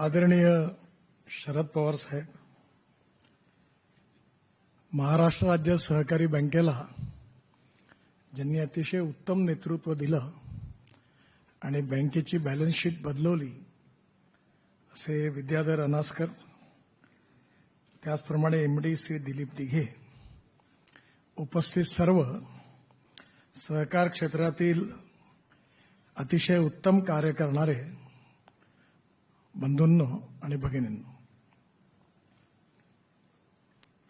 आदरणीय शरद पवार साहेब, महाराष्ट्र राज्य सहकारी बँकेला ज्यांनी अतिशय उत्तम नेतृत्व दिलं आणि बँकेची बॅलन्स शीट बदलवली असे विद्याधर अनासकर, त्याचप्रमाणे एमडी श्री दिलीप दिघे, उपस्थित सर्व सहकार क्षेत्रातील अतिशय उत्तम कार्य करणारे बंधूंनो आणि भगिनींनो,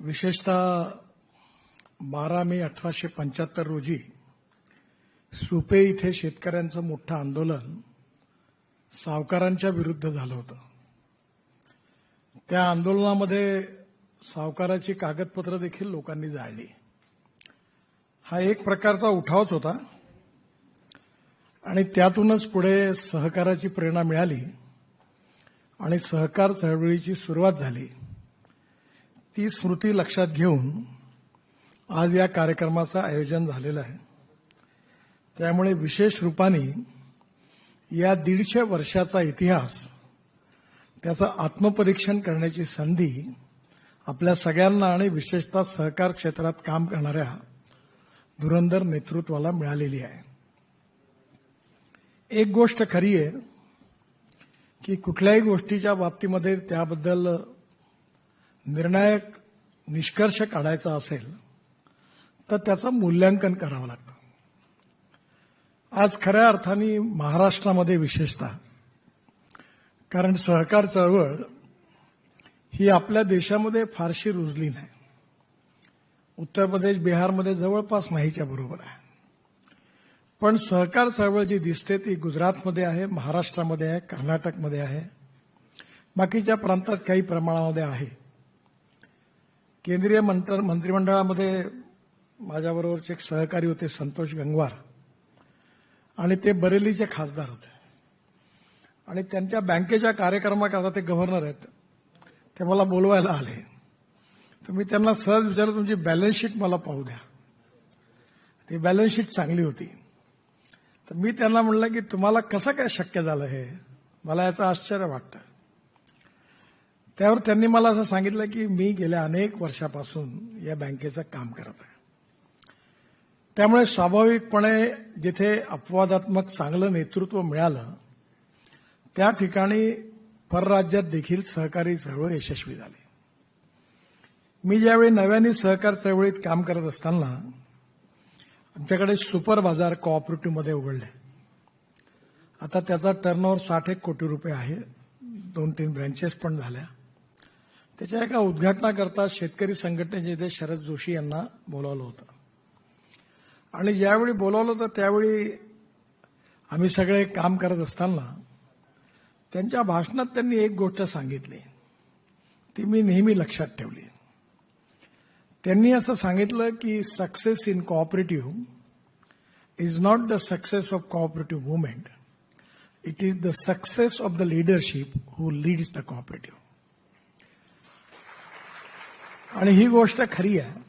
विशेषतः 12 मे 1875 रोजी सुपे इथे शेतकऱ्यांचं मोठं आंदोलन सावकारांच्या विरुद्ध झालं होतं. त्या आंदोलनामध्ये सावकाराची कागदपत्र देखील लोकांनी जाळली. हा एक प्रकारचा उठावच होता आणि त्यातूनच पुढे सहकाराची प्रेरणा मिळाली आणि सहकार चळवळीची सुरुवात झाली. ती स्मृती लक्षात घेऊन आज या कार्यक्रमाचं आयोजन झालेलं आहे. त्यामुळे विशेष रूपाने या 150 वर्षाचा इतिहास, त्याचं आत्मपरीक्षण करण्याची संधी आपल्या सगळ्यांना आणि विशेषतः सहकार क्षेत्रात काम करणाऱ्या धुरंधर नेतृत्वाला मिळालेली आहे. एक गोष्ट खरी आहे की कुठल्याही गोष्टीच्या बाबतीमध्ये त्याबद्दल निर्णायक निष्कर्ष काढायचा असेल तर त्याचं मूल्यांकन करावं लागतं. आज खऱ्या अर्थाने महाराष्ट्रामध्ये विशेषतः, कारण सहकार चळवळ ही आपल्या देशामध्ये फारशी रुजली नाही. उत्तर प्रदेश, बिहारमध्ये जवळपास नाहीच्या बरोबर आहे. पण सहकार चळवळ जी दिसते ती गुजरातमध्ये आहे, महाराष्ट्रामध्ये आहे, कर्नाटकमध्ये आहे, बाकीच्या प्रांतात काही प्रमाणामध्ये आहे. केंद्रीय मंत्रिमंडळामध्ये माझ्याबरोबरचे एक सहकारी होते, संतोष गंगवार, आणि ते बरेलीचे खासदार होते आणि त्यांच्या बँकेच्या कार्यक्रमाकरता ते गव्हर्नर आहेत. ते मला बोलवायला आले तर मी त्यांना सहज विचारलं, तुमची बॅलन्स शीट मला पाहू द्या. ती बॅलन्स शीट चांगली होती. तर मी त्यांना म्हणलं की तुम्हाला कसं काय शक्य झालं, हे मला याचं आश्चर्य वाटतं. त्यावर त्यांनी मला असं सांगितलं की मी गेल्या अनेक वर्षापासून या बँकेचं काम करत आहे. त्यामुळे स्वाभाविकपणे जिथे अपवादात्मक चांगलं नेतृत्व मिळालं त्या ठिकाणी परराज्यात देखील सहकारी चळवळ यशस्वी झाली. मी ज्यावेळी नव्याने सहकार चळवळीत काम करत असताना आमच्याकडे सुपर बाजार कोऑपरेटिव्हमध्ये उघडले. आता त्याचा टर्नओव्हर 60 कोटी रुपये आहे. 2-3 ब्रँचेस पण झाल्या. त्याच्या एका उद्घाटनाकरता शेतकरी संघटनेचे नेते शरद जोशी यांना बोलावलं होतं आणि ज्यावेळी बोलावलं होतं त्यावेळी आम्ही सगळे काम करत असताना त्यांच्या भाषणात त्यांनी एक गोष्ट सांगितली, ती मी नेहमी लक्षात ठेवली. त्यांनी असं सांगितलं की success in cooperative is not the success of cooperative movement, it is the success of the leadership who leads the cooperative. आणि ही गोष्ट खरी आहे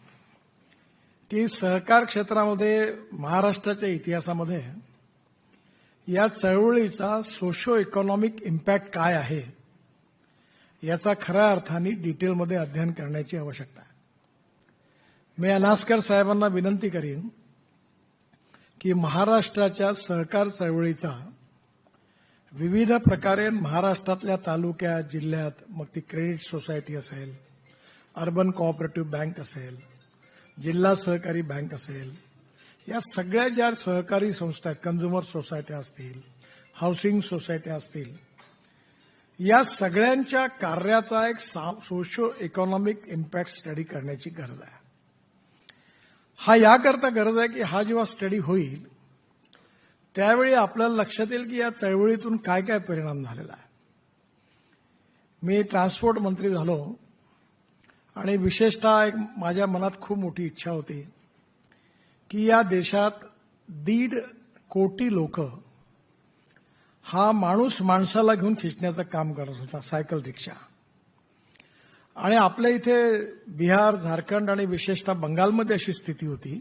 की सहकार क्षेत्रामध्ये महाराष्ट्राच्या इतिहासामध्ये या चळवळीचा सोशो इकॉनॉमिक इम्पॅक्ट काय आहे याचा खऱ्या अर्थाने डिटेलमध्ये अध्ययन करण्याची आवश्यकता आहे. मी अनासकर साहेबांना विनंती करीन की महाराष्ट्राच्या सहकार चळवळीचा विविध प्रकारे महाराष्ट्रातल्या तालुक्यात, जिल्ह्यात, मग ती क्रेडिट सोसायटी असेल, अर्बन कोऑपरेटिव्ह बँक असेल, जिल्हा सहकारी बँक असेल, या सगळ्या ज्या सहकारी संस्था आहेत, कन्झ्युमर सोसायट्या असतील, हाऊसिंग सोसायट्या असतील, या सगळ्यांच्या कार्याचा एक सोशो इकॉनॉमिक इम्पॅक्ट स्टडी करण्याची गरज आहे. हा याकरता गरज आहे की हा जेव्हा स्टडी होईल त्यावेळी आपल्याला लक्षात येईल की या चळवळीतून काय काय परिणाम झालेला आहे. मी ट्रान्सपोर्ट मंत्री झालो आणि विशेषतः एक माझ्या मनात खूप मोठी इच्छा होती की या देशात 1.5 कोटी लोक हा माणूस माणसाला घेऊन खिचण्याचं काम करत होता, सायकल रिक्षा. आणि आपल्या इथे बिहार, झारखंड आणि विशेषतः बंगालमध्ये अशी स्थिती होती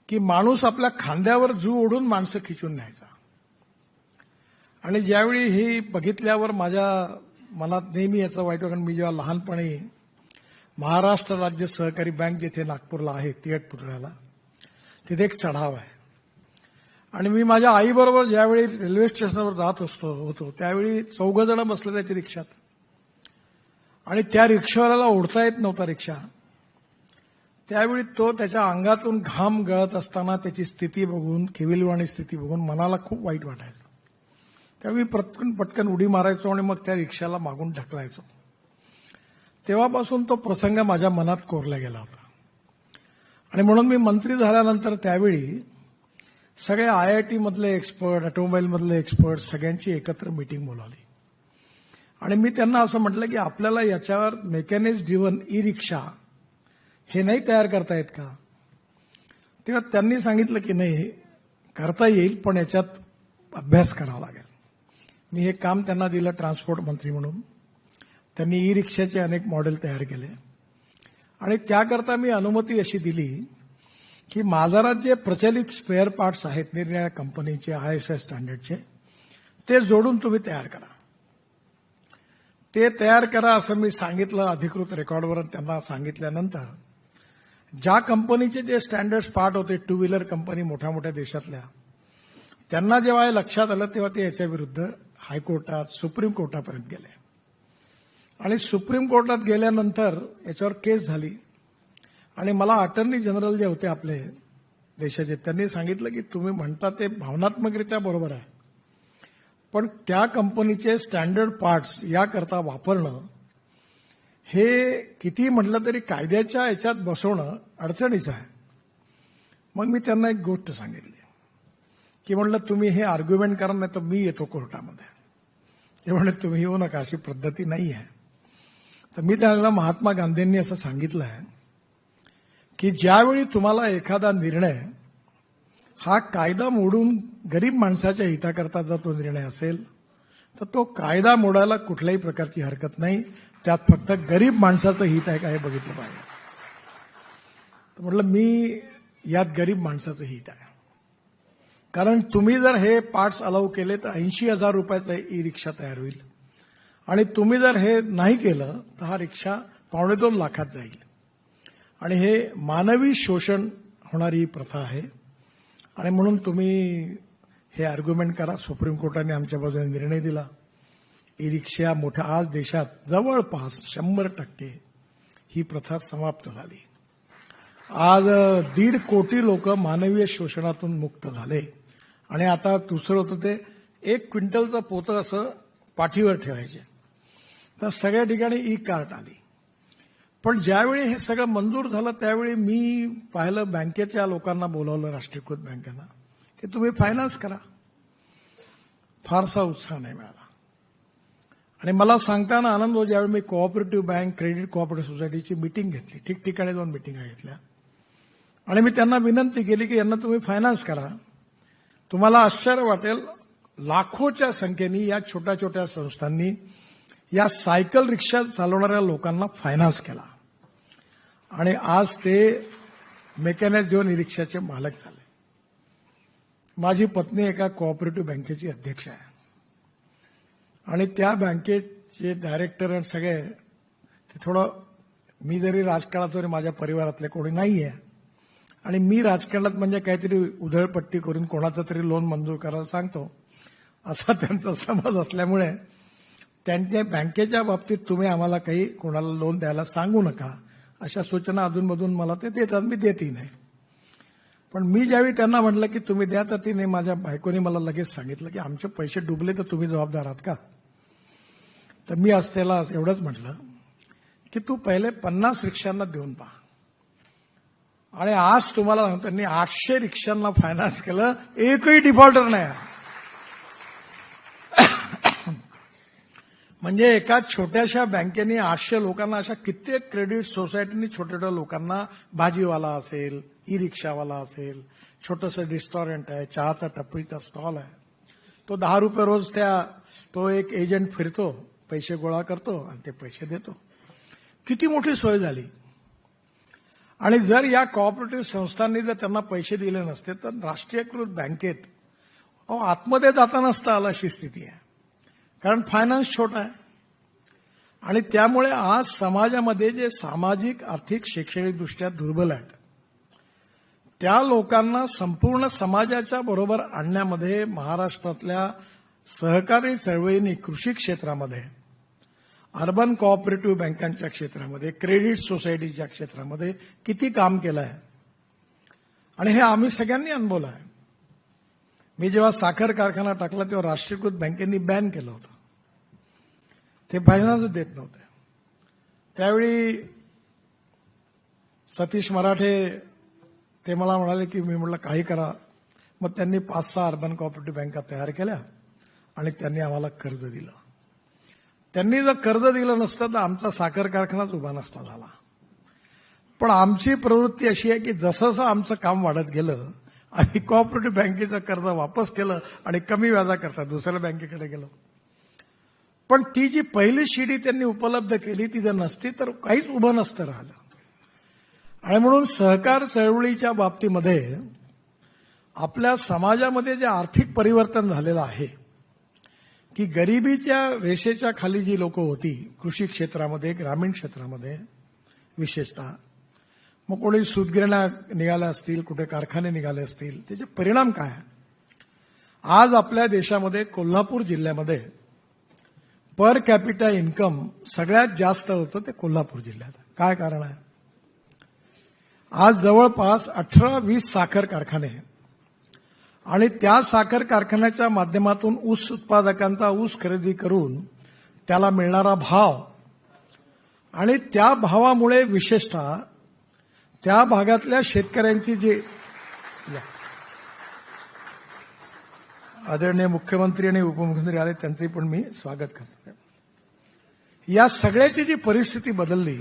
की माणूस आपल्या खांद्यावर जू ओढून माणसं खिचून न्यायचा. आणि ज्यावेळी ही बघितल्यावर माझ्या मनात नेहमी याचं वाईट वाटलं. मी जेव्हा लहानपणी महाराष्ट्र राज्य सहकारी बँक जिथे नागपूरला आहे तियट पुतळ्याला, तिथे एक चढाव आहे. आणि मी माझ्या आईबरोबर ज्यावेळी रेल्वे स्टेशनवर जात होतो त्यावेळी 4 जण बसलेले त्या रिक्षात. आणि त्या रिक्षावाल्याला ओढता येत नव्हता रिक्षा. त्यावेळी तो त्याच्या अंगातून घाम गळत असताना त्याची स्थिती बघून, केविलवाणी स्थिती बघून मनाला खूप वाईट वाटायचं. त्यावेळी पटकन उडी मारायचो आणि मग त्या रिक्षाला मागून ढकलायचो. तेव्हापासून तो प्रसंग माझ्या मनात कोरला गेला होता. आणि म्हणून मी मंत्री झाल्यानंतर त्यावेळी सगळे IIT मधले एक्सपर्ट, ऑटोमोबाईल मधले एक्सपर्ट सगळ्यांची एकत्र मीटिंग बोलावली. आणि मी त्यांना असं म्हटलं की आपल्याला याच्यावर मेकॅनिक्स ड्रिव्हन ई रिक्षा हे नाही तयार करता येत का? तेव्हा त्यांनी सांगितलं की नाही, करता येईल, पण याच्यात अभ्यास करावा लागेल. मी हे काम त्यांना दिलं ट्रान्सपोर्ट मंत्री म्हणून. त्यांनी ई रिक्षाचे अनेक मॉडेल तयार केले. आणि त्याकरता मी अनुमती अशी दिली की बाजारात जे प्रचलित स्पेअर पार्ट्स आहेत निरनिराळ्या कंपनीचे ISI स्टँडर्डचे, ते जोडून तुम्ही तयार करा. ते तयार करा असं मी सांगितलं अधिकृत रेकॉर्डवर. त्यांना सांगितल्यानंतर ज्या कंपनीचे जे स्टँडर्ड पार्ट होते, 2 व्हीलर कंपनी मोठ्या मोठ्या देशातल्या, त्यांना जेव्हा हे लक्षात आलं तेव्हा ते याच्या विरुद्ध हायकोर्टात, सुप्रीम कोर्टापर्यंत गेले. आणि सुप्रीम कोर्टात गेल्यानंतर याच्यावर केस झाली. आणि मला अटर्नी जनरल जे होते आपले देशाचे, त्यांनी सांगितलं की तुम्ही म्हणता ते भावनात्मकरित्या बरोबर आहे, पण त्या कंपनीचे स्टँडर्ड पार्ट्स याकरता वापरणं हे किती म्हटलं तरी कायद्याच्या याच्यात बसवणं अडचणीचं आहे. मग मी त्यांना एक गोष्ट सांगितली की म्हटलं तुम्ही हे आर्ग्युमेंट करा, नाही तर मी येतो कोर्टामध्ये. ते म्हणले तुम्ही येऊ नका, अशी पद्धती नाही आहे. तर मी त्यांना महात्मा गांधींनी असं सांगितलं आहे की ज्यावेळी तुम्हाला एखादा निर्णय हा कायदा मोडून गरीब माणसाच्या हिताकरता जर तो निर्णय असेल तर तो कायदा मोडायला कुठल्याही प्रकारची हरकत नाही. त्यात फक्त गरीब माणसाचं हित आहे का हे बघितलं पाहिजे. तर म्हटलं मी यात गरीब माणसाचं हित आहे. कारण तुम्ही जर हे पार्ट्स अलाउ केले तर 80,000 रुपयाचा ई रिक्षा तयार होईल. आणि तुम्ही जर हे नाही केलं तर हा रिक्षा 2.25 लाखात जाईल. आणि हे मानवी शोषण होणारी ही प्रथा आहे. आणि म्हणून तुम्ही हे आर्ग्युमेंट करा. सुप्रीम कोर्टाने आमच्या बाजूने निर्णय दिला. ई रिक्षा मोठ्या आज देशात जवळपास 100% ही प्रथा समाप्त झाली. आज 1.5 कोटी लोक मानवीय शोषणातून मुक्त झाले. आणि आता दुसरं होतं ते 1 क्विंटलचं पोतं असं पाठीवर ठेवायचे. तर सगळ्या ठिकाणी ई कार्ट आली. पण ज्यावेळी हे सगळं मंजूर झालं त्यावेळी मी पाहिलं, बँकेच्या लोकांना बोलावलं, राष्ट्रीयकृत बँकेना, की तुम्ही फायनान्स करा. फारसा उत्साह नाही मिळाला. आणि मला सांगताना आनंद होतो, ज्यावेळी मी कोऑपरेटिव्ह बँक, क्रेडिट कोऑपरेटिव्ह सोसायटीची मीटिंग घेतली, ठिकठिकाणी 2 मिटिंगा घेतल्या. आणि मी त्यांना विनंती केली की यांना तुम्ही फायनान्स करा. तुम्हाला आश्चर्य वाटेल, लाखोच्या संख्येने या छोट्या छोट्या संस्थांनी या सायकल रिक्षा चालवणाऱ्या लोकांना फायनान्स केला. आणि आज ते मेकॅनिक्स ड्रिव्हन ई रिक्षाचे मालक झाले. माझी पत्नी एका कोऑपरेटिव्ह बँकेची अध्यक्ष आहे. आणि त्या बँकेचे डायरेक्टर आणि सगळे ते थोडं, मी जरी राजकारणात तरी माझ्या परिवारातले कोणी नाही आहे. आणि मी राजकारणात म्हणजे काहीतरी उधळपट्टी करून कोणाचं तरी लोन मंजूर करायला सांगतो असा त्यांचा समज असल्यामुळे त्यांच्या बँकेच्या बाबतीत तुम्ही आम्हाला काही कोणाला लोन द्यायला सांगू नका अशा सूचना अधूनमधून मला ते देतात. मी देतही नाही. पण मी ज्यावेळी त्यांना म्हटलं की तुम्ही द्या, तर तिने, माझ्या बायकोने मला लगेच सांगितलं की आमचे पैसे डुबले तर तुम्ही जबाबदार आहात का? तर मी आज त्याला एवढंच म्हटलं की तू पहिले 50 रिक्षांना देऊन पहा. आणि आज तुम्हाला सांगतो, त्यांनी 800 रिक्षांना फायनान्स केलं, एकही डिफॉल्टर नाही. म्हणजे एका छोट्याशा बँकेने 800 लोकांना, अशा कित्येक क्रेडिट सोसायटीनी छोट्या छोट्या लोकांना, भाजीवाला असेल, ई रिक्षावाला असेल, छोटंसं रेस्टॉरंट आहे, चहाचा टपरीचा स्टॉल आहे, तो 10 रुपये रोज तो एक एजंट फिरतो, पैसे गोळा करतो आणि ते पैसे देतो. किती मोठी सोय झाली. आणि जर या कोऑपरेटिव्ह संस्थांनी जर त्यांना पैसे दिले नसते तर राष्ट्रीयकृत बँकेत अहो, आतमध्ये जाता नसता आला अशी स्थिती आहे. कारण फायनान्स छोटा आहे आणि त्यामुळे आज समाजामध्ये जे सामाजिक, आर्थिक, शैक्षणिक दृष्ट्या दुर्बल आहेत त्या लोकांना संपूर्ण समाजाच्या बरोबर आणण्यामध्ये महाराष्ट्रातल्या सहकारी चळवळींनी कृषी क्षेत्रामध्ये, अर्बन कोऑपरेटिव्ह बँकांच्या क्षेत्रामध्ये, क्रेडिट सोसायटीच्या क्षेत्रामध्ये किती काम केलं आहे आणि हे आम्ही सगळ्यांनी अनुभवलं आहे. मी जेव्हा साखर कारखाना टाकला तेव्हा राष्ट्रीयकृत बँकेंनी बॅन केलं होतं. ते फायनान्स देत नव्हते. त्यावेळी सतीश मराठे ते मला म्हणाले की मी म्हटलं काही करा. मग त्यांनी 5-6 अर्बन कोऑपरेटिव्ह बँका तयार केल्या आणि त्यांनी आम्हाला कर्ज दिलं. त्यांनी जर कर्ज दिलं नसतं तर आमचा साखर कारखानाच उभा नसता झाला. पण आमची प्रवृत्ती अशी आहे की जसं आमचं काम वाढत गेलं आम्ही कोऑपरेटिव्ह बँकेचं कर्ज वापस केलं आणि कमी व्याजाकरता दुसऱ्या बँकेकडे गेलो. पण ती जी पहिली शिडी त्यांनी उपलब्ध केली ती जर नसती तर काहीच उभं नसतं राहिलं. आणि म्हणून सहकार चळवळीच्या बाबतीमध्ये आपल्या समाजामध्ये जे आर्थिक परिवर्तन झालेलं आहे की गरिबीच्या रेषेच्या खाली जी लोक होती कृषी क्षेत्रामध्ये, ग्रामीण क्षेत्रामध्ये विशेषतः, मग कोणी सूतगिरण्या निघाल्या असतील, कुठे कारखाने निघाले असतील, त्याचे परिणाम काय आहे? आज आपल्या देशामध्ये कोल्हापूर जिल्ह्यामध्ये पर कॅपिटा इन्कम सगळ्यात जास्त होतं ते कोल्हापूर जिल्ह्यात. काय कारण आहे? आज जवळपास 18-20 साखर कारखाने आणि त्या साखर कारखान्याच्या माध्यमातून ऊस उत्पादकांचा ऊस खरेदी करून त्याला मिळणारा भाव आणि त्या भावामुळे विशेषतः त्या भागातल्या शेतकऱ्यांची जी आदरणीय मुख्यमंत्री आणि उपमुख्यमंत्री आले त्यांचे पण मी स्वागत करतो. या सगळ्याची जी परिस्थिती बदलली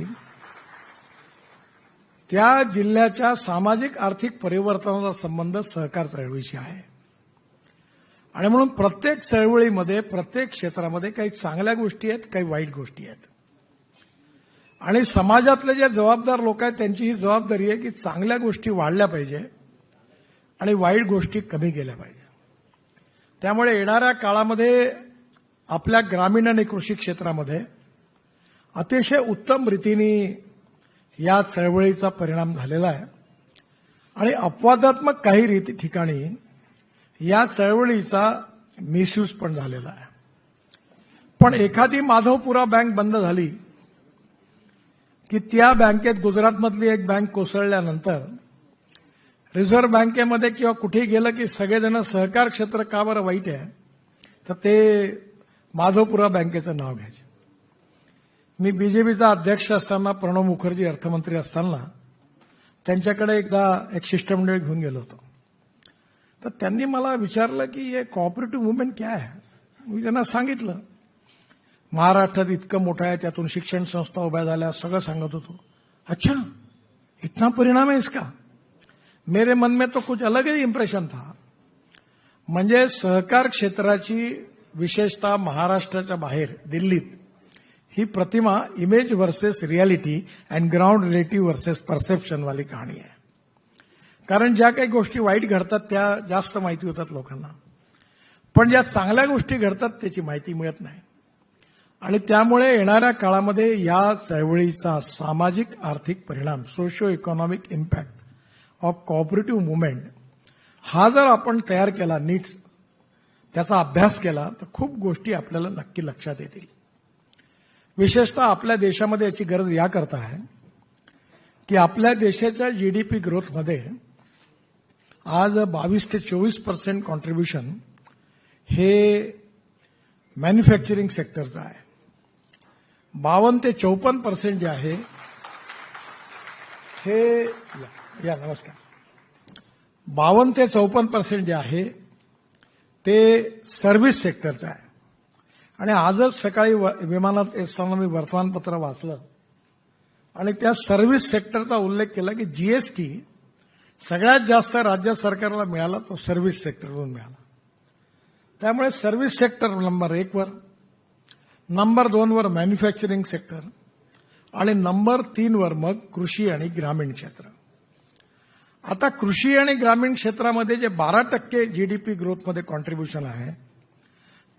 त्या जिल्ह्याच्या सामाजिक आर्थिक परिवर्तनाचा संबंध सहकार चळवळीशी आहे. आणि म्हणून प्रत्येक चळवळीमध्ये, प्रत्येक क्षेत्रामध्ये काही चांगल्या गोष्टी आहेत, काही वाईट गोष्टी आहेत. आणि समाजातले जे जबाबदार लोक आहेत त्यांची ही जबाबदारी आहे की चांगल्या गोष्टी वाढल्या पाहिजे आणि वाईट गोष्टी कमी केल्या पाहिजे. त्यामुळे येणाऱ्या काळामध्ये आपल्या ग्रामीण आणि कृषी क्षेत्रामध्ये अतिशय उत्तम रीतीने या चळवळीचा परिणाम झालेला आहे. आणि अपवादात्मक काही ठिकाणी या चळवळीचा मिसयूज पण झालेला आहे. पण एखादी माधवपुरा बँक बंद झाली की त्या बँकेत, गुजरातमधली एक बँक कोसळल्यानंतर रिझर्व्ह बँकेमध्ये किंवा कुठेही गेलं की सगळेजण सहकार क्षेत्र का बरं वाईट आहे तर ते माधवपुरा बँकेचं नाव घ्यायचे. मी बीजेपीचा अध्यक्ष असताना, प्रणव मुखर्जी अर्थमंत्री असताना त्यांच्याकडे एकदा एक शिष्टमंडळ घेऊन गेलो होतो. तर त्यांनी मला विचारलं की हे कोऑपरेटिव्ह मुवमेंट क्या है. मी त्यांना सांगितलं महाराष्ट्रात इतकं मोठं आहे, त्यातून शिक्षण संस्था उभ्या झाल्या, सगळं सांगत होतो. अच्छा, इतना परिणाम है इसका. मेरे मन में तो कुछ अलग ही इंप्रेशन था. म्हणजे सहकार क्षेत्राची विशेषतः महाराष्ट्राच्या बाहेर दिल्लीत ही प्रतिमा image versus reality and ground relative versus perception वाली कहाणी आहे. कारण ज्या काही गोष्टी वाईट घडतात त्या जास्त माहिती होतात लोकांना, पण ज्या चांगल्या गोष्टी घडतात त्याची माहिती मिळत नाही. आणि त्यामुळे येणाऱ्या काळामध्ये या चळवळीचा सामाजिक आर्थिक परिणाम, socio economic impact of cooperative movement हा जर आपण तयार केला, नीट त्याचा अभ्यास केला तर खूप गोष्टी आपल्याला नक्की लक्षात येतील. विशेषतः आपल्या देशामध्ये याची गरज याकरता आहे की आपल्या देशाच्या जीडीपी ग्रोथमध्ये आज 22 ते 24% कॉन्ट्रीब्युशन हे मॅन्युफॅक्चरिंग सेक्टरचं आहे. 52 ते 54% जे आहे हे नमस्कार 52 ते 54% जे आहे ते सर्व्हिस सेक्टरचं आहे. आणि आजच सकाळी विमानात असताना मी वर्तमानपत्र वाचलं आणि त्या सर्व्हिस सेक्टरचा उल्लेख केला की जीएसटी सगळ्यात जास्त राज्य सरकारला मिळाला तो सर्व्हिस सेक्टरवरून मिळाला. त्यामुळे सर्व्हिस सेक्टर नंबर 1 वर, नंबर 2 वर मॅन्युफॅक्चरिंग सेक्टर आणि नंबर 3 वर मग कृषी आणि ग्रामीण क्षेत्र. आता कृषी आणि ग्रामीण क्षेत्रामध्ये जे 12% जीडीपी ग्रोथमध्ये कॉन्ट्रीब्युशन आहे,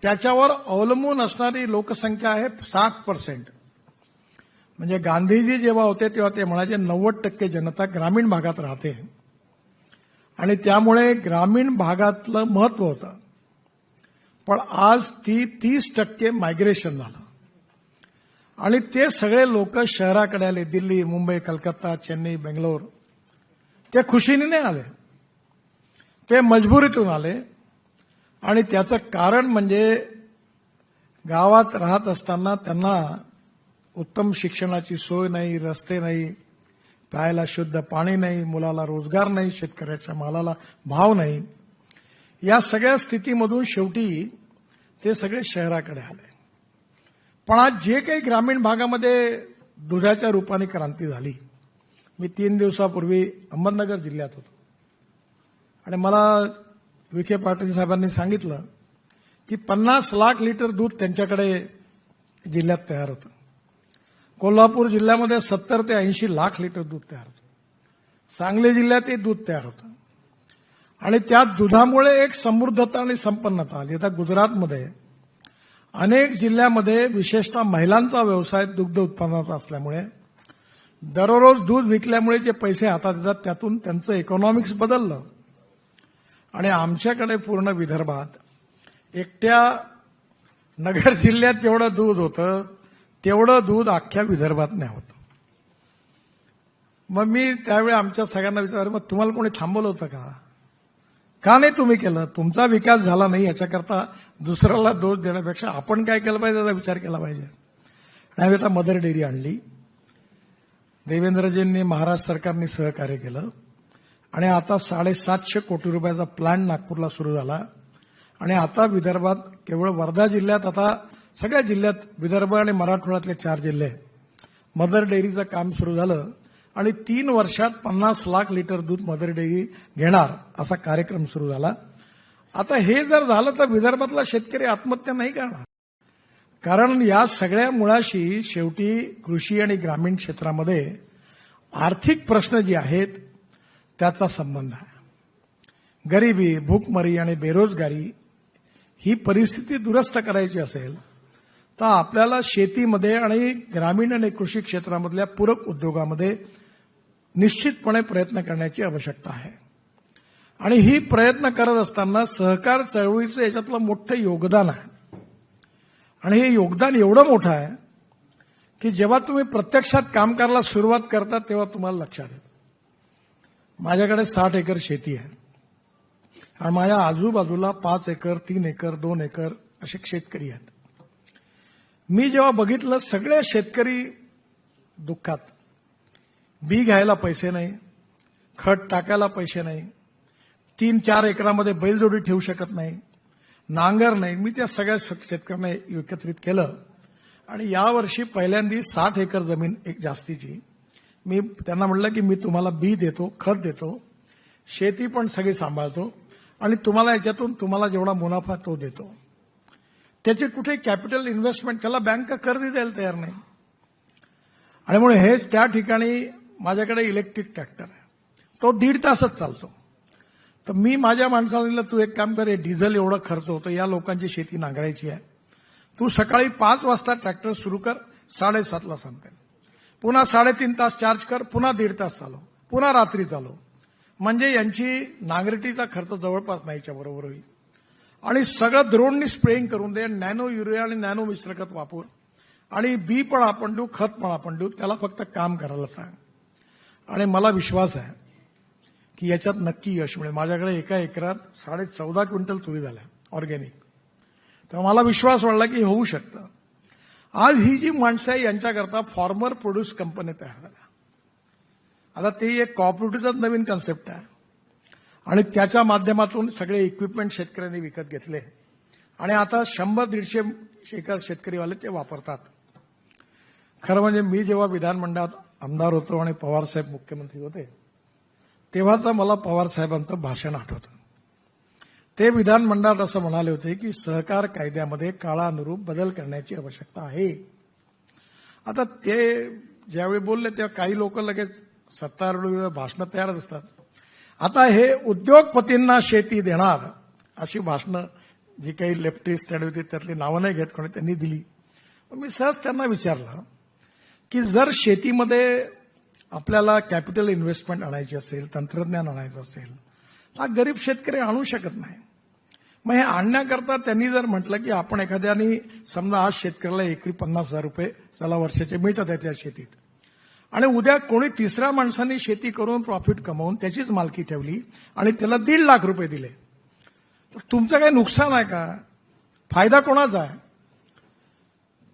त्याच्यावर अवलंबून असणारी लोकसंख्या आहे 60%. म्हणजे गांधीजी जेव्हा होते तेव्हा ते म्हणायचे 90% जनता ग्रामीण भागात राहते आणि त्यामुळे ग्रामीण भागातलं महत्व होतं. पण आज ती 30% मायग्रेशन झालं आणि ते सगळे लोक शहराकडे आले. दिल्ली, मुंबई, कलकत्ता, चेन्नई, बेंगलोर. ते खुशीने नाही आले, ते मजबुरीतून आले. आणि त्याचं कारण म्हणजे गावात राहत असताना त्यांना उत्तम शिक्षणाची सोय नाही, रस्ते नाही, प्यायला शुद्ध पाणी नाही, मुलाला रोजगार नाही, शेतकऱ्याच्या मालाला भाव नाही. या सगळ्या स्थितीमधून शेवटी ते सगळे शहराकडे आले. पण आज जे काही ग्रामीण भागामध्ये दुधाच्या रूपाने क्रांती झाली. मी 3 दिवसापूर्वी अहमदनगर जिल्ह्यात होतो आणि मला विखे पाटील साहेबांनी सांगितलं की 50 लाख लिटर दूध त्यांच्याकडे जिल्ह्यात तयार होतं. कोल्हापूर जिल्ह्यामध्ये 70 ते 80 लाख लिटर दूध तयार होतं. सांगली जिल्ह्यातही दूध तयार होतं आणि त्या दुधामुळे एक समृद्धता आणि संपन्नता आली. आता गुजरातमध्ये अनेक जिल्ह्यामध्ये विशेषतः महिलांचा व्यवसाय दुग्ध उत्पादनाचा असल्यामुळे दररोज दूध विकल्यामुळे जे पैसे हातात येतात त्यातून त्यांचं इकॉनॉमिक्स बदललं. आणि आमच्याकडे पूर्ण विदर्भात एकट्या नगर जिल्ह्यात जेवढं दूध होतं तेवढं दूध अख्ख्या विदर्भात नाही होतं. मग मी त्यावेळी आमच्या सगळ्यांना विचारलं, मग तुम्हाला कोणी थांबवलं होतं का? का नाही तुम्ही केलं? तुमचा विकास झाला नाही याच्याकरता दुसऱ्याला दोष देण्यापेक्षा आपण काय केलं पाहिजे याचा विचार केला पाहिजे. आणि आता मदर डेअरी आणली. देवेंद्रजींनी, महाराष्ट्र सरकारने सहकार्य केलं आणि आता 750 कोटी रुपयाचा प्लॅन नागपूरला सुरू झाला. आणि आता विदर्भात केवळ वर्धा जिल्ह्यात, आता सगळ्या जिल्ह्यात, विदर्भ आणि मराठवाड्यातले 4 जिल्हे मदर डेअरीचं काम सुरू झालं आणि 3 वर्षात 50 लाख लिटर दूध मदर डेअरी घेणार असा कार्यक्रम सुरू झाला. आता हे जर झालं तर विदर्भातला शेतकरी आत्महत्या नाही करणार. कारण या सगळ्या मुळाशी शेवटी कृषी आणि ग्रामीण क्षेत्रामध्ये आर्थिक प्रश्न जे आहेत त्याचा संबंध आहे. गरिबी, भूकमरी आणि बेरोजगारी ही परिस्थिती दुरुस्त करायची असेल तर आपल्याला शेतीमध्ये आणि ग्रामीण आणि कृषी क्षेत्रामधल्या पूरक उद्योगामध्ये निश्चितपणे प्रयत्न करण्याची आवश्यकता आहे. आणि ही प्रयत्न करत असताना सहकार चळवळीचं याच्यातलं मोठं योगदान आहे. आणि हे योगदान एवढं मोठं आहे की जेव्हा तुम्ही प्रत्यक्षात काम करायला सुरुवात करता तेव्हा तुम्हाला लक्षात येतं. माझ्याकडे 60 एकर शेती आहे आणि माझ्या आजूबाजूला 5 एकर, 3 एकर, 2 एकर असे शेतकरी आहेत. मी जेव्हा बघितलं सगळे शेतकरी दुःखात, बी घ्यायला पैसे नाही, खत टाकायला पैसे नाही, 3-4 एकरामध्ये बैलजोडी ठेवू शकत नाही, नांगर नाही. मी त्या सगळ्या शेतकऱ्यांना एकत्रित केलं आणि यावर्षी पहिल्यांदा 60 एकर जमीन एक जास्तीची मी त्यांना म्हटलं की मी तुम्हाला बी देतो, खत देतो, शेती पण सगळी सांभाळतो आणि तुम्हाला याच्यातून तुम्हाला जेवढा मुनाफा तो देतो. त्याचे कुठे कॅपिटल इन्व्हेस्टमेंट, त्याला बँक कर्ज द्यायला तयार नाही. आणि म्हणून हेच त्या ठिकाणी माझ्याकडे इलेक्ट्रिक ट्रॅक्टर आहे, तो 1.5 तासच चालतो. तर मी माझ्या माणसाला दिलं, तू एक काम कर, डिझेल एवढं खर्च होतं, या लोकांची शेती नांगरायची आहे, तू सकाळी 5 वाजता ट्रॅक्टर सुरू कर, 7:30ला संपेल, पुन्हा 3.5 तास चार्ज कर, पुन्हा 1.5 तास चालव, पुन्हा रात्री चालव. म्हणजे यांची नांगरटीचा खर्च जवळपास नाहीच्या बरोबर होईल. आणि सगळं द्रोणनी स्प्रेइंग करून दे, नॅनो युरिया आणि नॅनो मिश्र खत वापर आणि बी पण आपण देऊ, खत पण आपण देऊ, त्याला फक्त काम करायला सांग. आणि मला विश्वास आहे की याच्यात नक्की यश मिळेल. माझ्याकडे एका एकरात 14.5 क्विंटल तुरी झाल्या ऑर्गॅनिक. तर मला विश्वास वाढला की होऊ शकतं. आज ही जी माणसं आहे यांच्याकरता फॉर्मर प्रोड्यूस कंपनी तयार झाल्या. आता ते एक कॉपरेटिव्हचाच नवीन कन्सेप्ट आहे आणि त्याच्या माध्यमातून सगळे इक्विपमेंट शेतकऱ्यांनी विकत घेतले आणि आता 100-150 एकर शेतकरीवाले ते वापरतात. खरं म्हणजे मी जेव्हा विधानमंडळात आमदार होतो आणि पवारसाहेब मुख्यमंत्री होते तेव्हाचं मला पवारसाहेबांचं भाषण आठवतं. ते विधानमंडळात असं म्हणाले होते की सहकार कायद्यामध्ये काळानुरूप बदल करण्याची आवश्यकता आहे. आता ते ज्यावेळी बोलले तेव्हा काही लोक लगेच सत्तारूढ भाषणं तयार असतात आता हे उद्योगपतींना शेती देणार अशी भाषणं जी काही लेफ्टिस्ट होती त्यातली नावं नाही घेत कोणी त्यांनी दिली. मी सहज त्यांना विचारलं की जर शेतीमध्ये आपल्याला कॅपिटल इन्व्हेस्टमेंट आणायची असेल, तंत्रज्ञान आणायचं असेल, तर हा गरीब शेतकरी आणू शकत नाही. मग हे आणण्याकरता त्यांनी जर म्हटलं की आपण एखाद्याने समजा आज शेतकऱ्याला एकरी 50,000 रुपये त्याला वर्षाचे मिळतात आहे त्या शेतीत, आणि उद्या कोणी तिसऱ्या माणसाने शेती करून प्रॉफिट कमवून त्याचीच मालकी ठेवली आणि त्याला 1.5 लाख रुपये दिले, तर तुमचं काही नुकसान आहे का? फायदा कोणाचा आहे?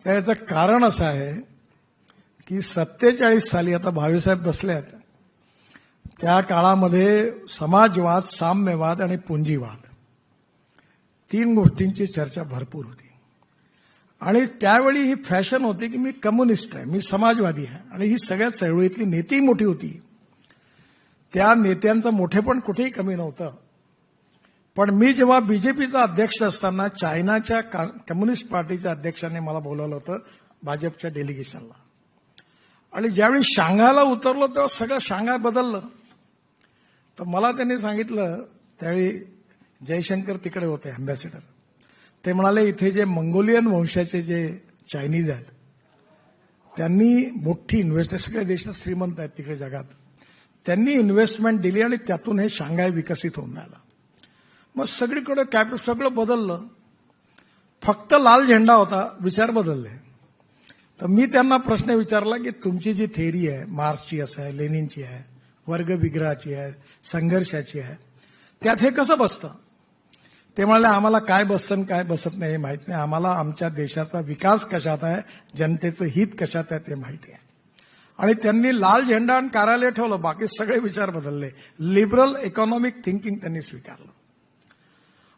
त्याचं कारण असं आहे की 47 साली आता भावेसाहेब बसले आहेत, त्या काळामध्ये समाजवाद, साम्यवाद आणि पुंजीवाद 3 गोष्टींची चर्चा भरपूर होती. आणि त्यावेळी ही फॅशन होती की मी कम्युनिस्ट आहे, मी समाजवादी आहे, आणि ही सगळ्या चळवळीतली नेती मोठी होती. त्या नेत्यांचं मोठेपण कुठेही कमी नव्हतं. पण मी जेव्हा बीजेपीचा अध्यक्ष असताना चायनाच्या कम्युनिस्ट पार्टीच्या अध्यक्षाने मला बोलावलं होतं भाजपच्या डेलिगेशनला, आणि ज्यावेळी शांघायला उतरलो तेव्हा सगळं शांघाय बदललं. तर मला त्यांनी सांगितलं, त्यावेळी जयशंकर तिकडे होते अँबॅसेडर, ते म्हणाले इथे जे मंगोलियन वंशाचे जे चायनीज आहेत त्यांनी मोठी इन्व्हेस्टमेंट, सगळ्या देशात श्रीमंत आहेत तिकडे जगात, त्यांनी इन्व्हेस्टमेंट दिली आणि त्यातून हे शांघाय विकसित होऊन राहिलं. मग सगळीकडे कॅपिटल सगळं बदललं, फक्त लाल झेंडा होता, विचार बदलले. तर मी त्यांना प्रश्न विचारला की तुमची जी थेअरी आहे मार्क्सची असं आहे, लेनिनची आहे, वर्गविग्रहाची आहे, संघर्षाची आहे, त्यात हे कसं बसतं? ते म्हणाले आम्हाला काय बसतं आणि काय बसत नाही हे माहित नाही, आम्हाला आमच्या देशाचा विकास कशात आहे, जनतेचं हित कशात आहे ते माहिती आहे. आणि त्यांनी लाल झेंडा आणि कार्यालय ठेवलं, बाकी सगळे विचार बदलले. लिबरल इकॉनॉमिक थिंकिंग त्यांनी स्वीकारलं.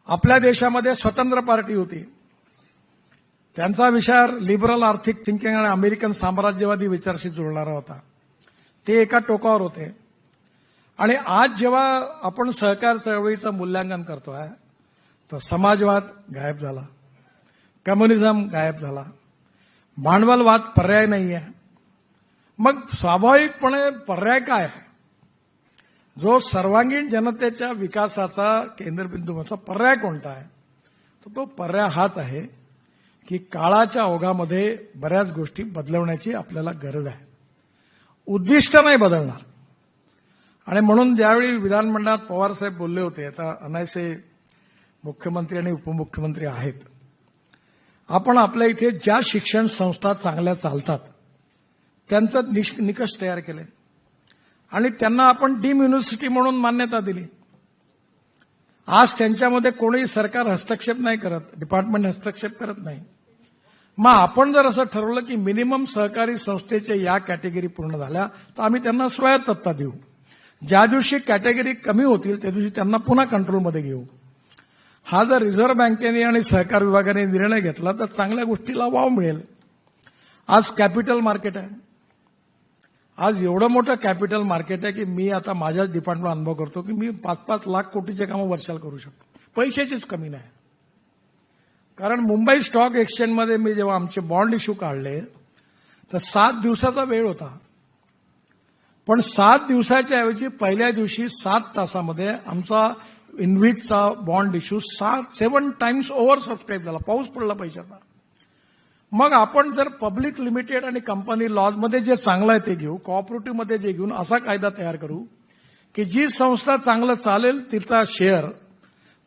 आपल्या देशामध्ये स्वतंत्र पार्टी होती, त्यांचा विचार लिबरल आर्थिक थिंकिंग आणि अमेरिकन साम्राज्यवादी विचारशी जुळणारा होता. ते एका टोकावर होते. आणि आज जेव्हा आपण सहकार चळवळीचं मूल्यांकन करतोय तर समाजवाद गायब झाला, कम्युनिझम गायब झाला, भांडवलवाद पर्याय नाही आहे. मग स्वाभाविकपणे पर्याय काय आहे? जो सर्वांगीण जनतेच्या विकासाचा केंद्रबिंदूचा पर्याय कोणता आहे? तर तो पर्याय हाच आहे की काळाच्या ओघामध्ये बऱ्याच गोष्टी बदलवण्याची आपल्याला गरज आहे. उद्दिष्ट नाही बदलणार. आणि म्हणून ज्यावेळी विधानमंडळात पवारसाहेब बोलले होते, आता अनायसे मुख्यमंत्री आणि उपमुख्यमंत्री आहेत, आपण आपल्या इथे ज्या शिक्षण संस्था चांगल्या चालतात त्यांचं निकष तयार केले आणि त्यांना आपण डीम युनिव्हर्सिटी म्हणून मान्यता दिली. आज त्यांच्यामध्ये कोणीही सरकार हस्तक्षेप नाही करत, डिपार्टमेंट हस्तक्षेप करत नाही. मग आपण जर असं ठरवलं की मिनिमम सहकारी संस्थेच्या या कॅटेगरी पूर्ण झाल्या तर आम्ही त्यांना स्वायत्तता देऊ. ज्या दिवशी कॅटेगरी कमी होतील त्या दिवशी त्यांना पुन्हा कंट्रोलमध्ये घेऊ. हा जर रिझर्व्ह बँकेने आणि सहकार विभागाने निर्णय घेतला तर चांगल्या गोष्टीला वाव मिळेल. आज कॅपिटल मार्केट आहे, आज एवढं मोठं कॅपिटल मार्केट आहे की मी आता माझ्याच डिपार्टमेंट अनुभव करतो की मी 5-5 लाख कोटीचे कामं वर्षाला करू शकतो. पैशाचीच कमी नाही. कारण मुंबई स्टॉक एक्सचेंजमध्ये मी जेव्हा आमचे बॉन्ड इश्यू काढले तर 7 दिवसाचा वेळ होता, पण 7 दिवसाच्या ऐवजी पहिल्या दिवशी 7 तासामध्ये आमचा इन्व्हिटचा bond issue 7 times over subscribe झाला. पाऊस पडला पैशाचा. मग आपण जर पब्लिक लिमिटेड आणि कंपनी लॉजमध्ये जे चांगलं आहे ते घेऊ, कोऑपरेटिव्हमध्ये जे घेऊन असा कायदा तयार करू की जी संस्था चांगलं चालेल तिचा शेअर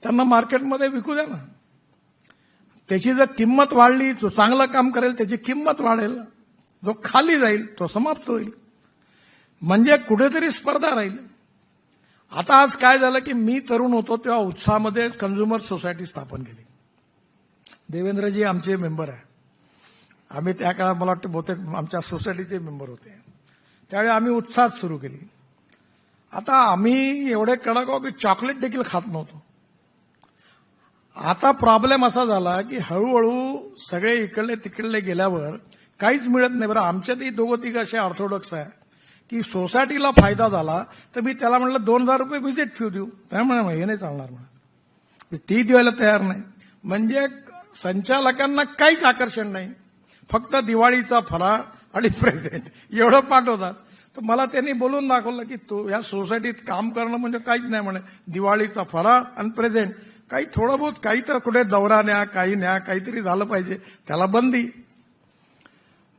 त्यांना मार्केटमध्ये विकू द्या ना. त्याची जर किंमत वाढली, जो चांगलं काम करेल त्याची किंमत वाढेल, जो खाली जाईल तो समाप्त होईल. म्हणजे कुठेतरी स्पर्धा राहील. आता आज काय झालं की मी तरुण होतो तेव्हा उत्साहामध्ये कन्झ्युमर सोसायटी स्थापन केली. देवेंद्रजी आमचे मेंबर आहे. आम्ही त्या काळात मला वाटतं बहुतेक आमच्या सोसायटीचे मेंबर होते. त्यावेळी आम्ही उत्साहात सुरू केली. आता आम्ही एवढे कडक आहोत की चॉकलेट देखील खात नव्हतो. आता प्रॉब्लेम असा झाला की हळूहळू सगळे इकडले तिकडले गेल्यावर काहीच मिळत नाही. बरं, आमच्यातही 2-3 असे ऑर्थोडॉक्स आहे की सोसायटीला फायदा झाला तर मी त्याला म्हणलं 2,000 रुपये व्हिजिट फी देऊ. त्यामुळे हे नाही चालणार म्हणा, ती द्यायला तयार नाही. म्हणजे संचालकांना काहीच आकर्षण नाही, फक्त दिवाळीचा फराळ आणि प्रेझेंट एवढं पाठवतात. तर मला त्यांनी बोलून दाखवलं की तू या सोसायटीत काम करणं म्हणजे काहीच नाही म्हणे. दिवाळीचा फराळ आणि प्रेझेंट, काही थोडं बहुत काही तर कुठे दौरा न्या, काही न्या, काहीतरी झालं पाहिजे, त्याला बंदी.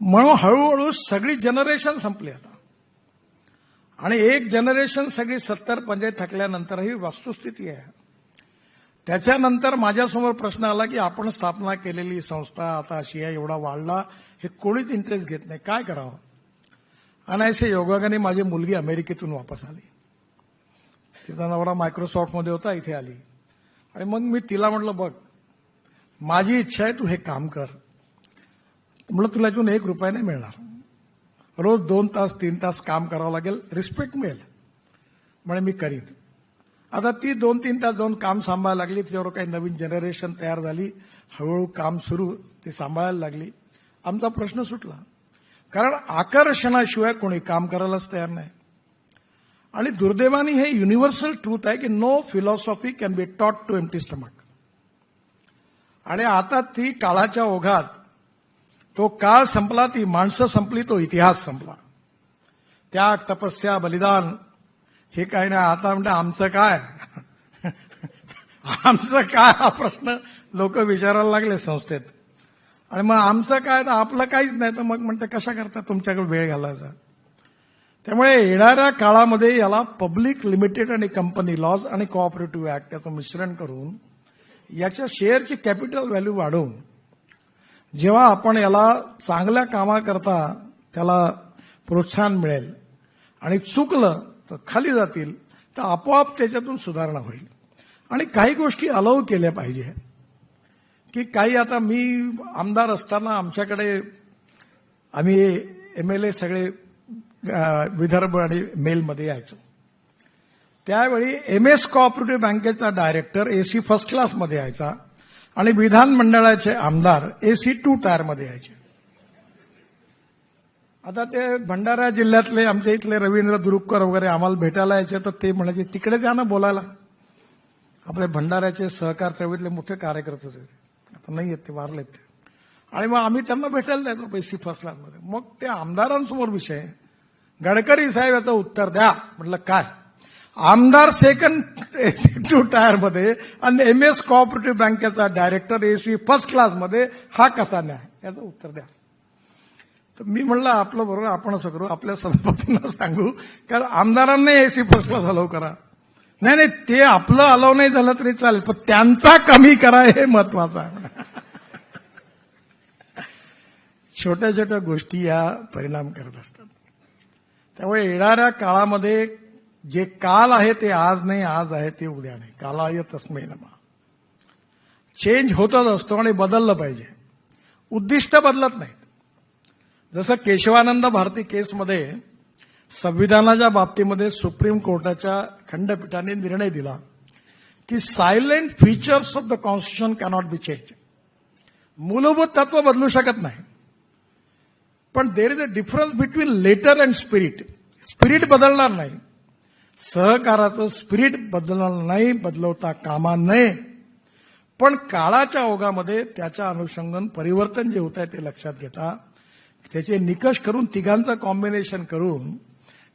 म्हणून हळूहळू सगळी जनरेशन संपली आता. आणि एक जनरेशन सगळी 70-75 थकल्यानंतर ही वस्तुस्थिती आहे. त्याच्यानंतर माझ्यासमोर प्रश्न आला की आपण स्थापना केलेली संस्था आता अशी आहे, एवढा वाढला, हे कोणीच इंटरेस्ट घेत नाही, काय करावं. आणि असे योगायोगाने माझी मुलगी अमेरिकेतून वापस आली. तिचा नवरा मायक्रोसॉफ्टमध्ये होता, इथे आली. आणि मग मी तिला म्हटलं, बघ माझी इच्छा आहे तू हे काम कर. म्हटलं तुला इथून ₹1 नाही मिळणार, रोज 2 तास 3 तास काम करावं लागेल, रिस्पेक्ट मिळेल. म्हणे मी करीन. आता ती 2-3 तास जाऊन काम सांभाळायला लागली. तिच्यावर काही नवीन जनरेशन तयार झाली, हळूहळू काम सुरू, ती सांभाळायला लागली. आमचा प्रश्न सुटला, कारण आकर्षणाशिवाय कोणी काम करायलाच तयार नाही. आणि दुर्दैवाने हे युनिव्हर्सल ट्रूथ आहे की no philosophy can be taught to empty stomach. आणि आता ती काळाच्या ओघात तो काळ संपला, ती माणसं संपली, तो इतिहास संपला. त्याग, तपस्या, बलिदान हे काही नाही. आता म्हणते आमचं काय आमचं काय हा प्रश्न लोक विचारायला लागले संस्थेत. आणि मग आमचं काय, तर आपलं काहीच नाही. तर मग म्हणते कशा करता तुमच्याकडे वेळ घालायचा. त्यामुळे येणाऱ्या काळामध्ये याला पब्लिक लिमिटेड आणि कंपनी लॉज आणि कोऑपरेटिव्ह ऍक्ट याचं मिश्रण करून याच्या शेअरची कॅपिटल व्हॅल्यू वाढवून जेव्हा आपण याला चांगल्या कामाकरता त्याला प्रोत्साहन मिळेल आणि चुकलं तर खाली जातील, तर आपोआप त्याच्यातून सुधारणा होईल. आणि काही गोष्टी अलाउ केल्या पाहिजे की काही. आता मी आमदार असताना आमच्याकडे आम्ही MLA सगळे विदर्भ आणि मेलमध्ये यायचो. त्यावेळी MS कोऑपरेटिव्ह बँकेचा डायरेक्टर AC फर्स्ट क्लासमध्ये यायचा आणि विधानमंडळाचे आमदार AC 2 टायरमध्ये यायचे. आता ते भंडारा जिल्ह्यातले आमच्या इथले रवींद्र दुरुपकर वगैरे आम्हाला भेटायला यायचे, तर ते म्हणायचे तिकडे जा ना बोलायला. आपले भंडाऱ्याचे सहकार चळवळीतले मोठे कार्यकर्ते होते, आता नाही आहेत ते, वारलेत ते. आणि मग आम्ही त्यांना भेटायला जायचो AC फर्स्ट क्लासमध्ये. मग ते आमदारांसमोर विषय, गडकरी साहेब याचं उत्तर द्या. म्हटलं काय, आमदार सेकंड AC 2 टायरमध्ये आणि MS कोऑपरेटिव्ह बँकेचा डायरेक्टर AC फर्स्ट क्लासमध्ये, हा कसा न्याय, याचं उत्तर द्या. तर मी म्हणलं आपलं बरोबर आपण असं करू, आपल्या सभापतींना सांगू का आमदारांना AC फर्स्ट क्लास अलाव करा. नाही नाही, ते आपलं अलाव नाही झालं तरी चालेल, पण त्यांचा कमी करा, हे महत्वाचं आहे. छोट्या छोट्या गोष्टी या परिणाम करत असतात. त्यामुळे येणाऱ्या काळामध्ये जे काल आहे ते आज नाही, आज आहे ते उद्या नाही. कालाय तस्मै नमः. चेंज होतच असतो आणि बदललं पाहिजे, उद्दिष्ट बदलत नाहीत. जसं केशवानंद भारती केसमध्ये संविधानाच्या बाबतीमध्ये सुप्रीम कोर्टाच्या खंडपीठाने निर्णय दिला की salient features of the constitution cannot be change. मूलभूत तत्व बदलू शकत नाही, पण there is a difference between letter and spirit. Spirit बदलणार नाही, सहकाराचं स्पिरिट बदलणार नाही, बदलवता कामा नये. पण काळाच्या ओघामध्ये त्याच्या अनुषंगाने परिवर्तन जे होत आहे ते लक्षात घेता त्याचे निकष करून तिघांचं कॉम्बिनेशन करून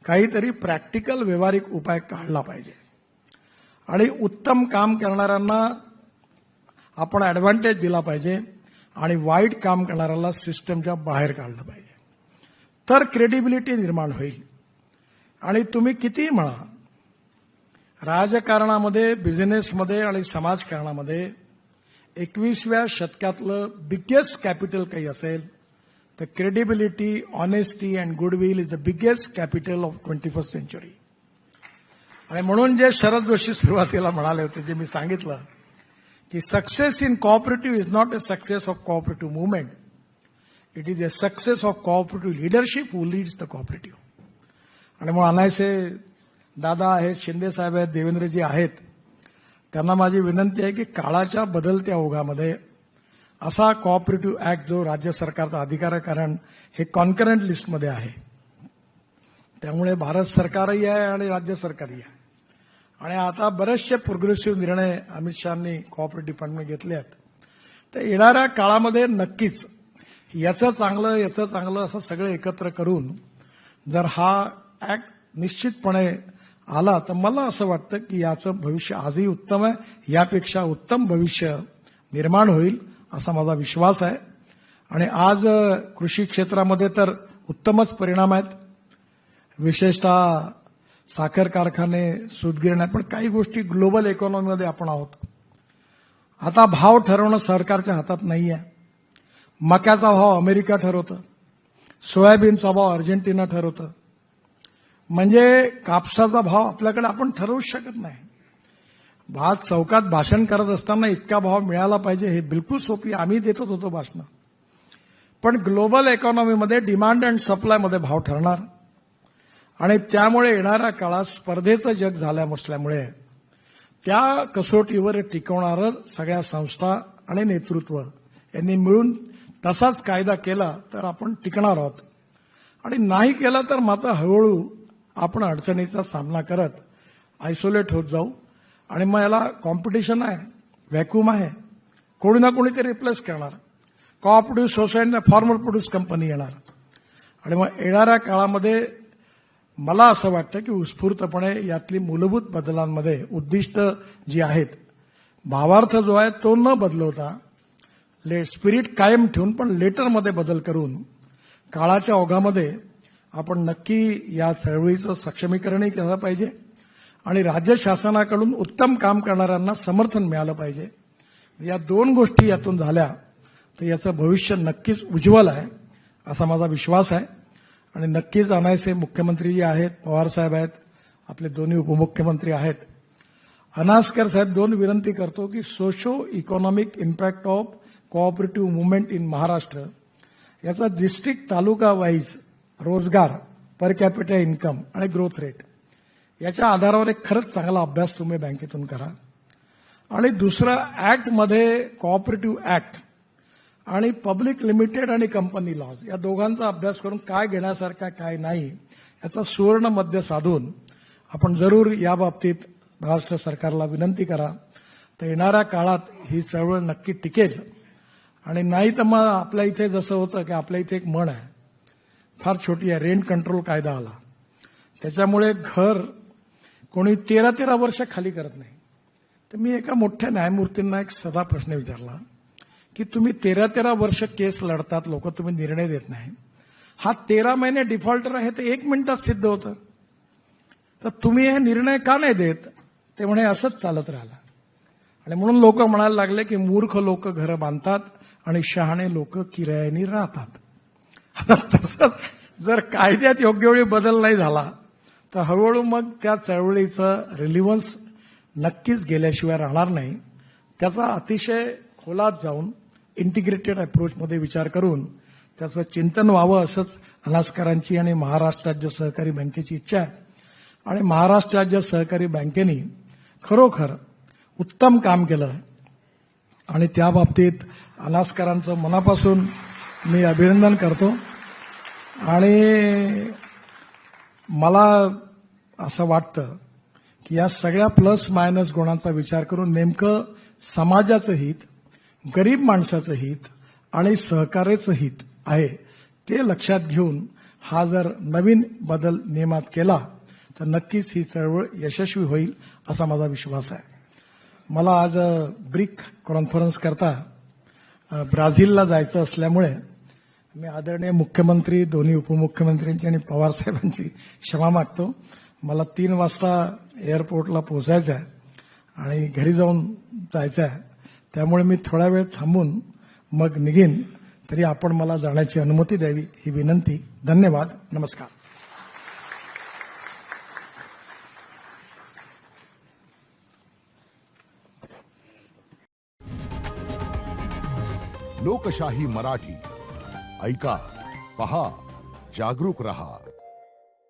काहीतरी प्रॅक्टिकल व्यावहारिक उपाय काढला पाहिजे. आणि उत्तम काम करणाऱ्यांना आपण ऍडव्हान्टेज दिला पाहिजे आणि वाईट काम करणाऱ्याला सिस्टमच्या बाहेर काढलं पाहिजे, तर क्रेडिबिलिटी निर्माण होईल. आणि तुम्ही कितीही म्हणा, राजकारणामध्ये, बिझनेसमध्ये आणि समाजकारणामध्ये 21व्या शतकातलं बिगेस्ट कॅपिटल काही असेल तर credibility, honesty and goodwill is the biggest capital of 21st century. आणि म्हणून जे शरद जोशी सुरुवातीला म्हणाले होते, जे मी सांगितलं की success in cooperative is not a success of cooperative movement, it is a success of cooperative leadership who leads the cooperative. आणि मग अनायसे दादा आहेत, शिंदे साहेब आहेत, देवेंद्रजी आहेत, त्यांना माझी विनंती आहे की काळाच्या बदलत्या ओघामध्ये असा कोऑपरेटिव्ह ऍक्ट जो राज्य सरकारचा अधिकार आहे, कारण हे कॉन्करंट लिस्टमध्ये आहे, त्यामुळे भारत सरकारही आहे आणि राज्य सरकारही आहे. आणि आता बरेचसे प्रोग्रेसिव्ह निर्णय अमित शहानी कोऑपरेटिव्ह डिपार्टमेंट घेतले आहेत. तर येणाऱ्या काळामध्ये नक्कीच याचं चांगलं असं सगळं एकत्र करून जर हा ऍक्ट निश्चितपणे आला तर मला असं वाटतं की याचं भविष्य आजही उत्तम आहे, यापेक्षा उत्तम भविष्य निर्माण होईल असा माझा विश्वास आहे. आणि आज कृषी क्षेत्रामध्ये तर उत्तमच परिणाम आहेत, विशेषतः साखर कारखाने, सूतगिरण्या, पण काही गोष्टी ग्लोबल इकॉनॉमीमध्ये आपण आहोत. आता भाव ठरवणं सरकारच्या हातात नाही आहे. मक्याचा भाव अमेरिका ठरवतं, सोयाबीनचा भाव अर्जेंटिना ठरवतं. म्हणजे कापसाचा भाव आपल्याकडे आपण ठरवूच शकत नाही. भात चौकात भाषण करत असताना इतका भाव मिळाला पाहिजे हे बिलकुल सोपी, आम्ही देतच होतो भाषणं. पण ग्लोबल इकॉनॉमीमध्ये डिमांड अँड सप्लायमध्ये भाव ठरणार. आणि त्यामुळे येणाऱ्या काळात स्पर्धेचं जग झाल्यामुळे त्या कसोटीवर टिकवणारं सगळ्या संस्था आणि नेतृत्व यांनी मिळून तसाच कायदा केला तर आपण टिकणार आहोत. आणि नाही केला तर मात्र हळूहळू आपण अडचणीचा सामना करत आयसोलेट होत जाऊ. आणि मग याला कॉम्पिटिशन आहे, व्हॅक्यूम आहे, कोणी ना कोणी ते रिप्लेस करणार. Cooperative society, farmer produce company येणार. आणि मग येणाऱ्या काळामध्ये मला असं वाटतं की उत्स्फूर्तपणे यातली मूलभूत बदलांमध्ये उद्दिष्ट जी आहेत, भावार्थ जो आहे तो न बदलवता स्पिरिट कायम ठेवून पण लेटरमध्ये बदल करून काळाच्या ओघामध्ये आपण नक्की या चळवळीचं सक्षमीकरणही केलं पाहिजे. आणि राज्य शासनाकडून उत्तम काम करणाऱ्यांना समर्थन मिळालं पाहिजे. या दोन गोष्टी यातून झाल्या तर याचं भविष्य नक्कीच उज्ज्वल आहे असा माझा विश्वास आहे. आणि नक्कीच अनायसे मुख्यमंत्री जे आहेत, पवार साहेब आहेत, आपले दोन्ही उपमुख्यमंत्री आहेत, अनास्कर साहेब, दोन विनंती करतो की socio economic impact of cooperative movement in Maharashtra याचा डिस्ट्रिक्ट तालुका वाईज रोजगार, पर कॅपिटल इन्कम आणि ग्रोथ रेट याच्या आधारावर एक खरंच चांगला अभ्यास तुम्ही बँकेतून करा. आणि दुसरं, ऍक्टमध्ये कोऑपरेटिव्ह ऍक्ट आणि पब्लिक लिमिटेड आणि कंपनी लॉज या दोघांचा अभ्यास करून काय घेण्यासारखा काय नाही याचा सुवर्ण मध्य साधून आपण जरूर याबाबतीत महाराष्ट्र सरकारला विनंती करा. तर येणाऱ्या काळात ही चळवळ नक्की टिकेल. आणि नाही तर मग आपल्या इथे जसं होतं की आपल्या इथे एक म्हण आहे, फार छोटी आहे, रेंट कंट्रोल कायदा आला. त्याच्यामुळे घर कोणी 13 वर्ष खाली करत नाही. तर मी एका मोठ्या न्यायमूर्तींना एक सदा प्रश्न विचारला की तुम्ही 13 वर्ष केस लढतात लोक, तुम्ही निर्णय देत नाही. हा 13 महिने डिफॉल्टर आहे ते 1 मिनिटात सिद्ध होतं. तर तुम्ही हे निर्णय का नाही देत? ते म्हणे असंच चालत राहिलं. आणि म्हणून लोक म्हणायला लागले की मूर्ख लोक घरं बांधतात आणि शहाणे लोक किरायाने राहतात. आता तसंच जर कायद्यात योग्य वेळी बदल नाही झाला तर हळूहळू मग त्या चळवळीचं रिलिव्हन्स नक्कीच गेल्याशिवाय राहणार नाही. त्याचा अतिशय खोलात जाऊन इंटिग्रेटेड अप्रोचमध्ये विचार करून त्याचं चिंतन व्हावं असंच अनास्करांची आणि महाराष्ट्र राज्य सहकारी बँकेची इच्छा आहे. आणि महाराष्ट्र राज्य सहकारी बँकेने खरोखर उत्तम काम केलं आहे आणि त्या बाबतीत अनास्करांचं मनापासून मी अभिनंदन करतो. आणि मला असं वाटतं की या सगळ्या प्लस मायनस गुणांचा विचार करून नेमकं समाजाचं हित, गरीब माणसाचं हित आणि सहकार्याचं हित आहे ते लक्षात घेऊन हा जर नवीन बदल नियमात केला तर नक्कीच ही चळवळ यशस्वी होईल असा माझा विश्वास आहे. मला आज ब्रिक कॉन्फरन्स करता ब्राझीलला जायचं असल्यामुळे मी आदरणीय मुख्यमंत्री, दोन्ही उपमुख्यमंत्र्यांची आणि पवार साहेबांची क्षमा मागतो. मला 3 वाजता एअरपोर्टला पोहोचायचं आहे आणि घरी जाऊन जायचं आहे. त्यामुळे मी थोडा वेळ थांबून मग निघेन. तरी आपण मला जाण्याची अनुमती द्यावी ही विनंती. धन्यवाद. नमस्कार. लोकशाही मराठी ऐका, पहा, जागरूक रहा.